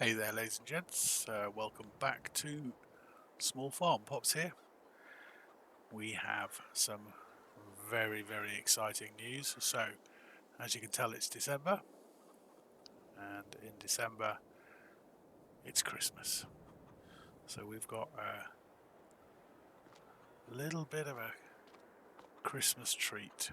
Hey there, ladies and gents. Welcome back to Small Farm. Pops here. We have some very exciting news. So, as you can tell, it's December, and in December, it's Christmas. So, we've got a little bit of a Christmas treat.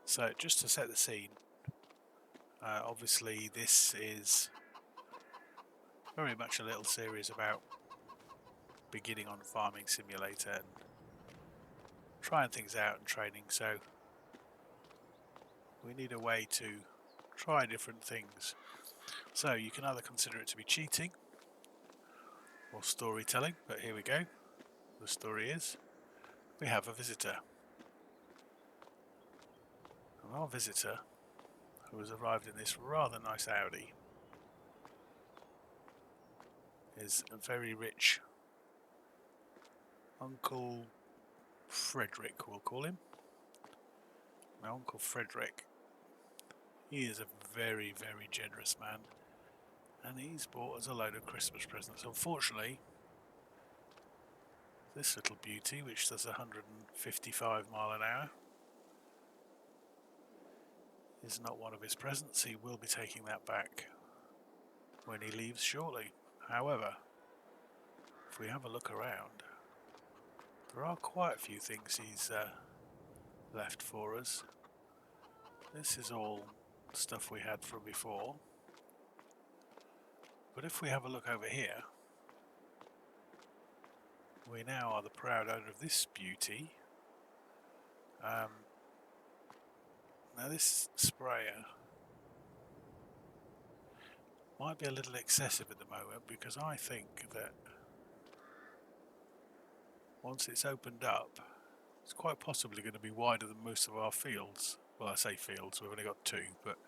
So, just to set the scene, obviously, this is very much a little series about beginning on Farming Simulator and trying things out and training. So, we need a way to try different things. So you can either consider it to be cheating or storytelling, but here we go. The story is we have a visitor. And our visitor, who has arrived in this rather nice Audi, is a very rich Uncle Frederick, we'll call him. Now, Uncle Frederick, he is a very generous man, and he's bought us a load of Christmas presents. Unfortunately, this little beauty, which does 155 mile an hour, is not one of his presents. He will be taking that back when he leaves shortly. However, if we have a look around, there are quite a few things he's left for us. This is all stuff we had from before. But if we have a look over here, we now are the proud owner of this beauty. Now this sprayer might be a little excessive at the moment, because I think that once it's opened up, it's quite possibly going to be wider than most of our fields. Well, I say fields, we've only got two, but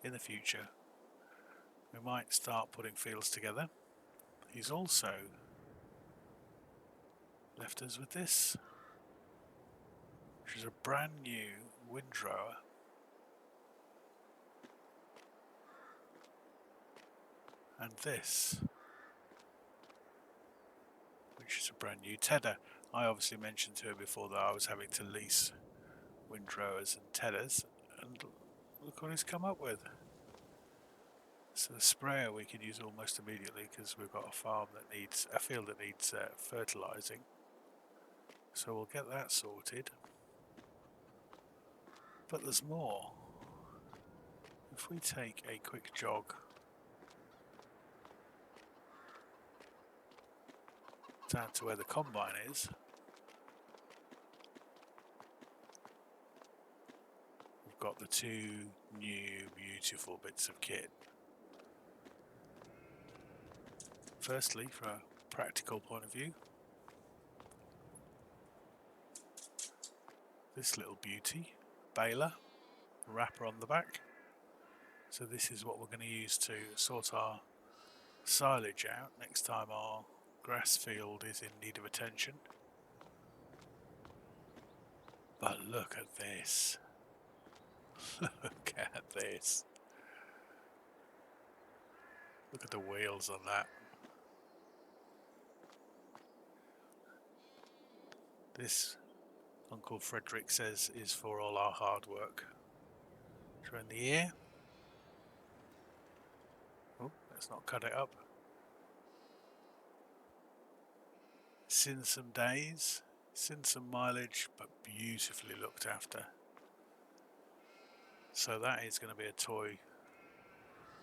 in the future we might start putting fields together. He's also left us with this, which is a brand new windrower. And this, which is a brand new tedder. I obviously mentioned to her before that I was having to lease windrowers and tedders, and look what he's come up with. So the sprayer we can use almost immediately, because we've got a field that needs fertilising. So we'll get that sorted. But there's more. If we take a quick jog down to where the combine is, we've got the two new beautiful bits of kit. Firstly, from a practical point of view, this little beauty, baler, wrapper on the back. So this is what we're going to use to sort our silage out next time our grass field is in need of attention. But look at this. Look at this. Look at the wheels on that. This, Uncle Frederick says, is for all our hard work. Turn the ear. Oh, let's not cut it up. Seen some days, seen some mileage, but beautifully looked after. So that is going to be a toy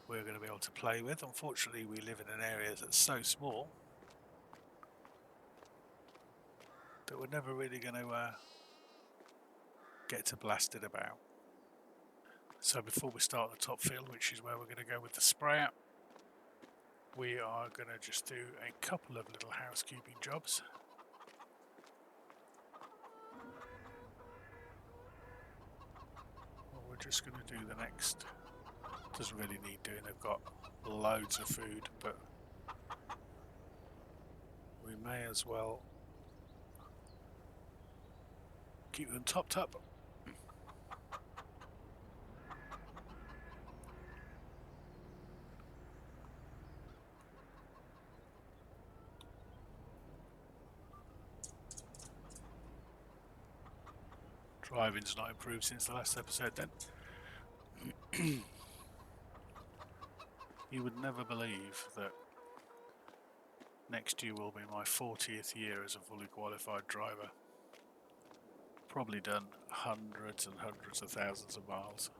we're going to be able to play with. Unfortunately, we live in an area that's so small that we're never really going to get to blast it about. So before we start the top field, which is where we're going to go with the sprayer, we are going to just do a couple of little housekeeping jobs. Well, we're just going to do the next. Doesn't really need doing, they've got loads of food, but we may as well keep them topped up. Driving's not improved since the last episode then. You would never believe that next year will be my 40th year as a fully qualified driver. Probably done hundreds and hundreds of thousands of miles.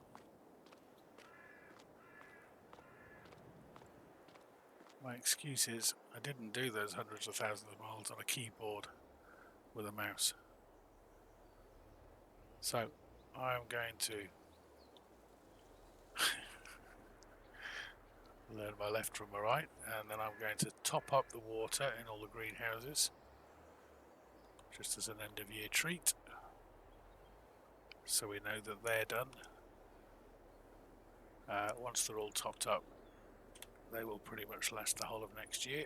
My excuse is I didn't do those hundreds of thousands of miles on a keyboard with a mouse. So I'm going to learn my left from my right, and then I'm going to top up the water in all the greenhouses just as an end of year treat, so we know that they're done. Once they're all topped up, they will pretty much last the whole of next year.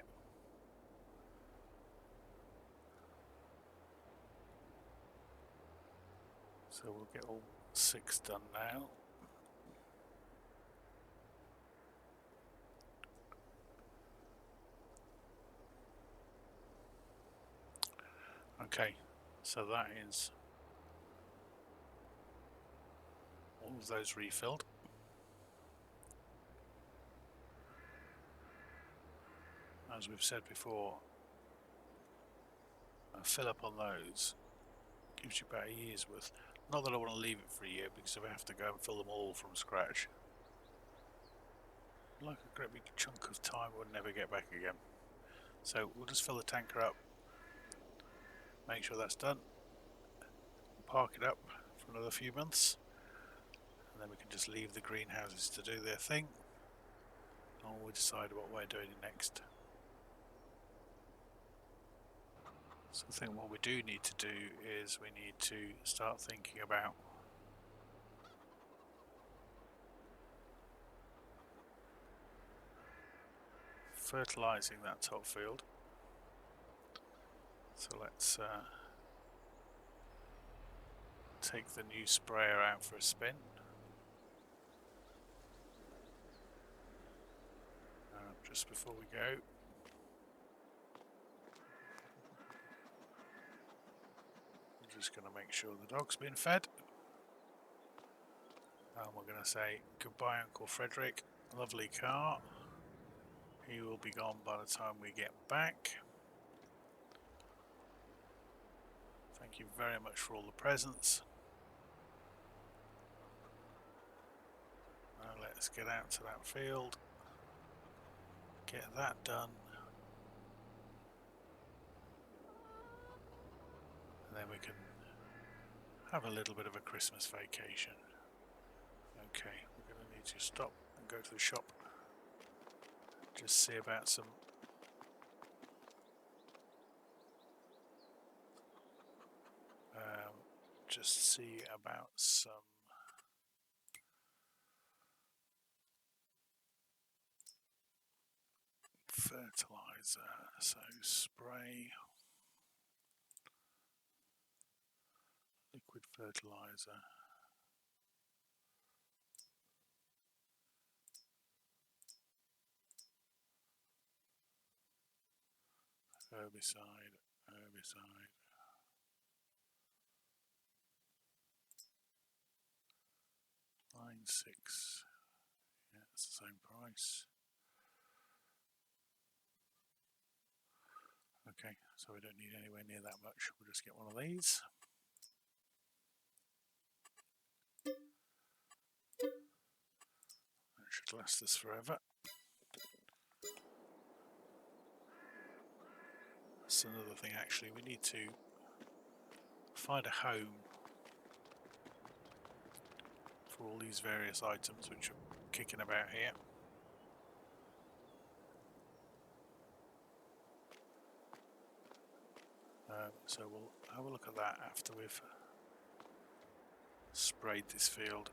So we'll get all 6 done now. Okay, so that is all of those refilled. As we've said before, a fill up on those gives you about a year's worth. Not that I want to leave it for a year, because if I have to go and fill them all from scratch, like a great big chunk of time we'll never get back again. So we'll just fill the tanker up, make sure that's done, park it up for another few months, and then we can just leave the greenhouses to do their thing, and we'll decide what we're doing next. So I think what we do need to do is we need to start thinking about fertilising that top field. So let's take the new sprayer out for a spin. Just before we go, I'm just going to make sure the dog's been fed. And we're going to say goodbye, Uncle Frederick. Lovely car. He will be gone by the time we get back. Thank you very much for all the presents. Now let's get out to that field, get that done, and then we can have a little bit of a Christmas vacation. Okay, we're going to need to stop and go to the shop, just see about some fertilizer. So spray liquid fertilizer. Herbicide. $9.6. Yeah, it's the same price. Okay, so we don't need anywhere near that much. We'll just get one of these. That should last us forever. That's another thing, actually. We need to find a home for all these various items which are kicking about here. So we'll have a look at that after we've sprayed this field.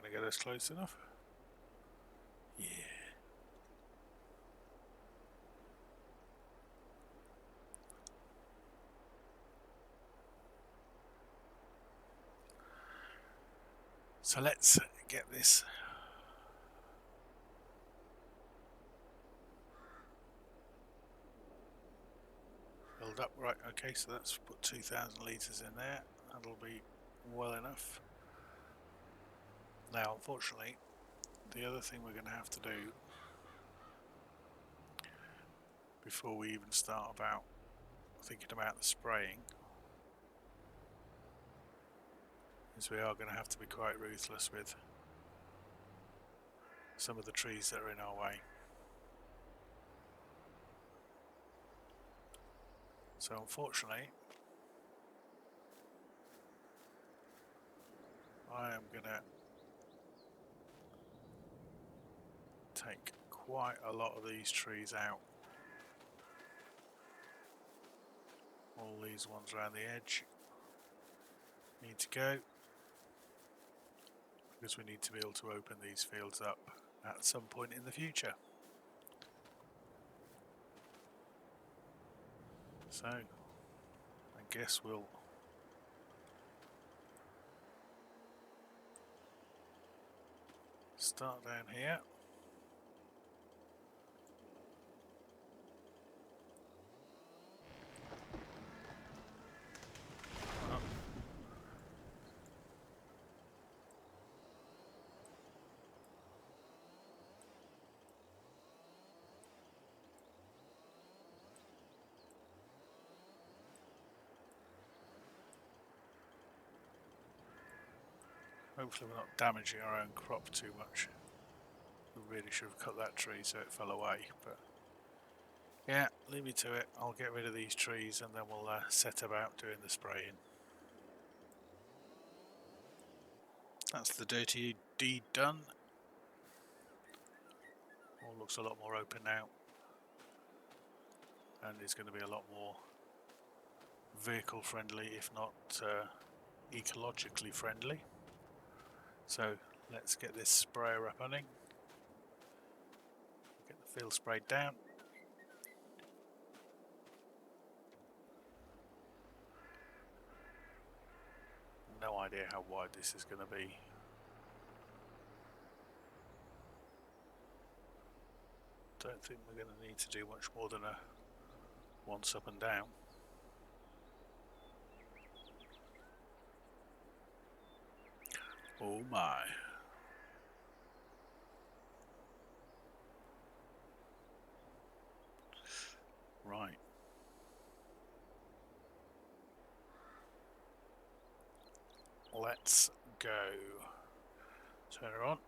going to get us close enough? Yeah. So let's get this filled up. Right, okay, so let's put 2,000 litres in there. That'll be well enough. Now, unfortunately, the other thing we're going to have to do before we even start about thinking about the spraying is we are going to have to be quite ruthless with some of the trees that are in our way. So unfortunately, I am going to take quite a lot of these trees out. All these ones around the edge need to go, because we need to be able to open these fields up at some point in the future. So I guess we'll start down here. Hopefully we're not damaging our own crop too much. We really should have cut that tree so it fell away, but yeah, leave me to it. I'll get rid of these trees and then we'll set about doing the spraying. That's the dirty deed done. All looks a lot more open now, and it's going to be a lot more vehicle friendly, if not ecologically friendly. So let's get this sprayer up running, get the field sprayed down. No idea how wide this is going to be. Don't think we're going to need to do much more than a once up and down. Oh my. Right. Let's go. Turn her on.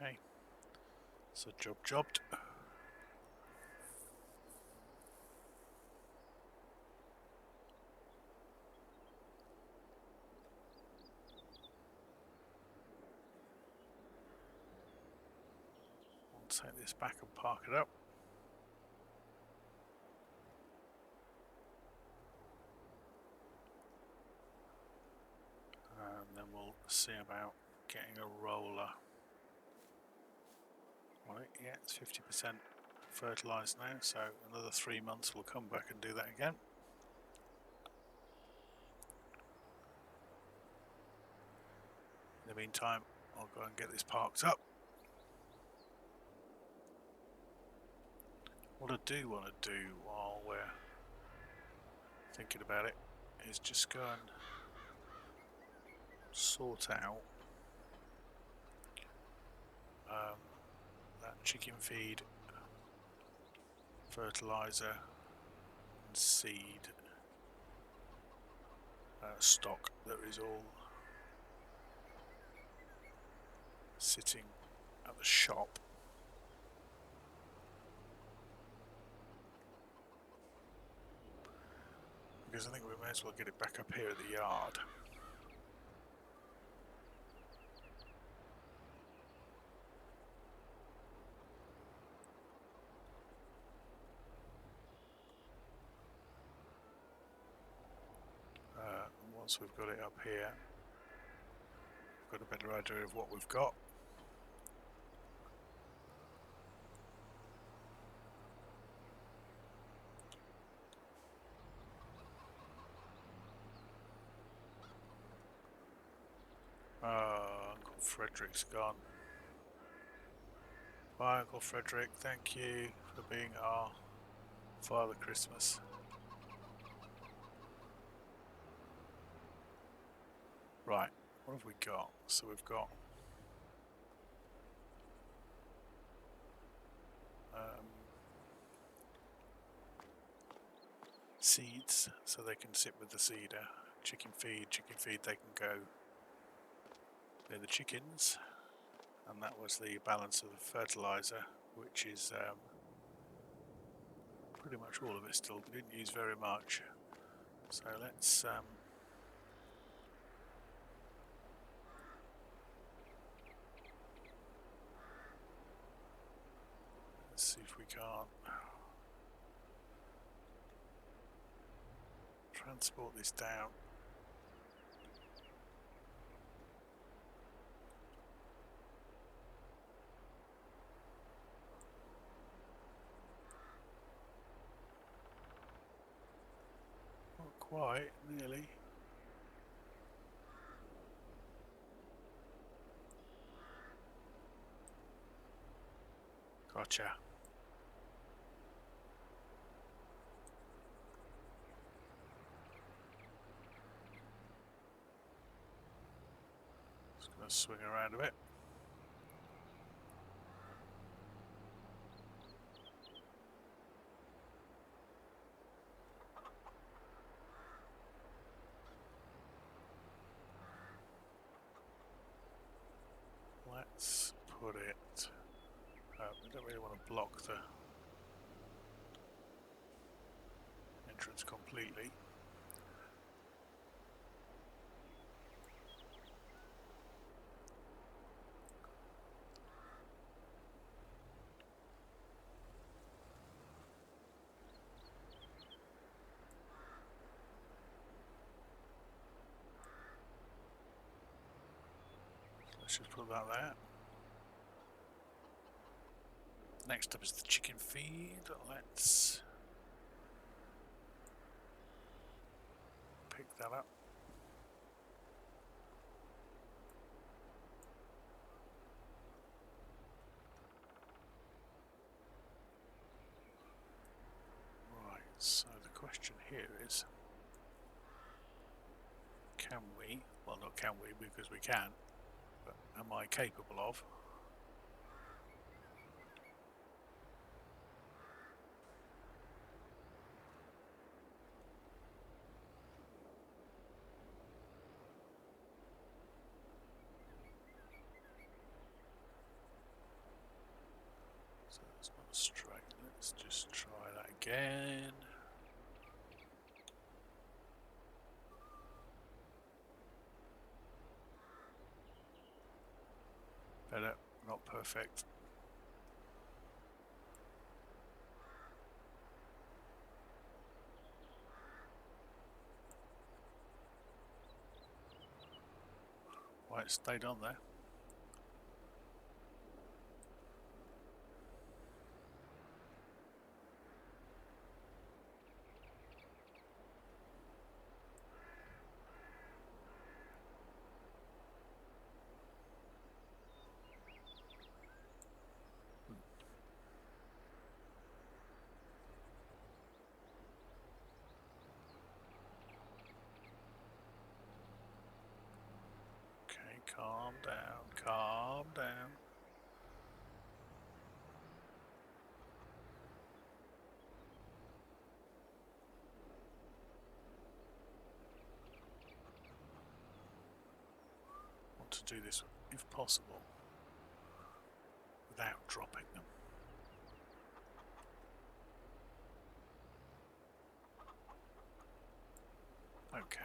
Okay, so jobbed. I'll take this back and park it up. And then we'll see about getting a roller. Right, yeah, it's 50% fertilised now, so another 3 months we'll come back and do that again. In the meantime, I'll go and get this parked up. What I do want to do while we're thinking about it is just go and sort out that chicken feed, fertilizer and seed stock that is all sitting at the shop. Because I think we may as well get it back up here at the yard. And once we've got it up here, we've got a better idea of what we've got. Uncle Frederick's gone. Bye, Uncle Frederick. Thank you for being our Father Christmas. Right, what have we got? So we've got seeds, so they can sit with the seeder. Chicken feed, they can go near the chickens. And that was the balance of the fertilizer, which is pretty much all of it still. We didn't use very much. So let's see if we can't transport this down. Not quite, nearly. Gotcha. Just gonna swing around a bit. Let's put it. We don't really want to block the entrance completely. Let's just put that there. Next up is the chicken feed. Let's pick that up. Right, so the question here is, can we, well not can we because we can, but am I capable of so it's not straight. Let's just try that again. Better, not perfect. Why it stayed on there. Calm down, calm down. Want to do this, if possible, without dropping them. Okay.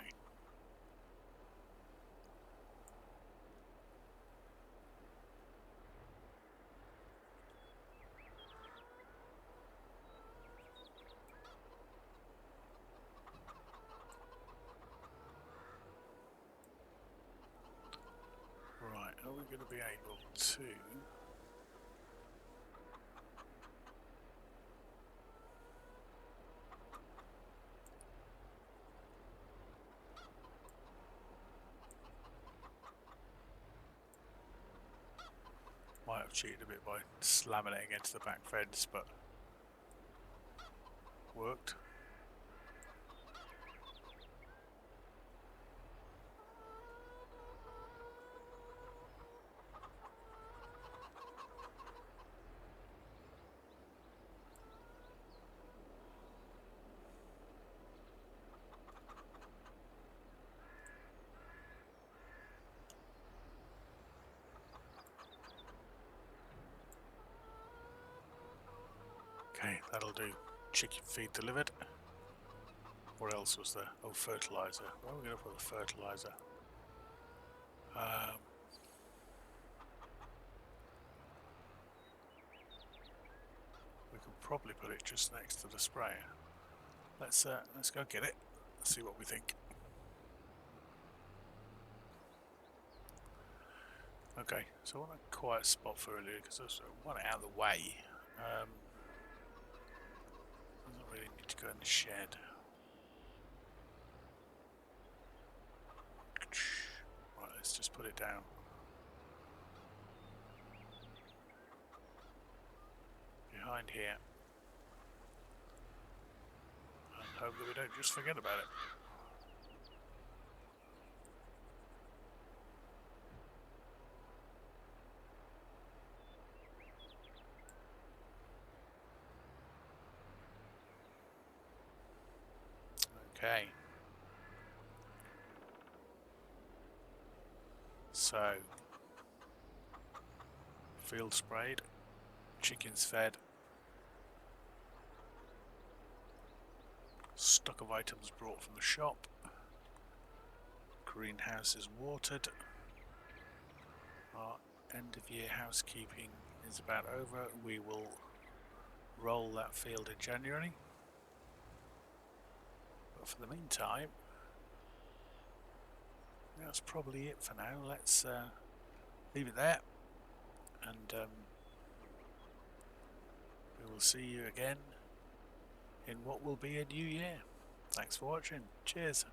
Right, are we going to be able to... Might have cheated a bit by slamming it against the back fence, but worked. Okay, that'll do. Chicken feed delivered. What else was there? Oh, fertiliser. Where are we going to put the fertiliser? We could probably put it just next to the sprayer. Let's go get it. Let's see what we think. Okay, so I want a quiet spot for earlier because I want it out of the way. Doesn't really need to go in the shed. Right, let's just put it down. Behind here. And hope that we don't just forget about it. Okay. So, field sprayed, chickens fed, stock of items brought from the shop, greenhouse is watered, our end of year housekeeping is about over. We will roll that field in January, but for the meantime that's probably it for now. Let's leave it there, and we will see you again in what will be a new year. Thanks for watching. Cheers.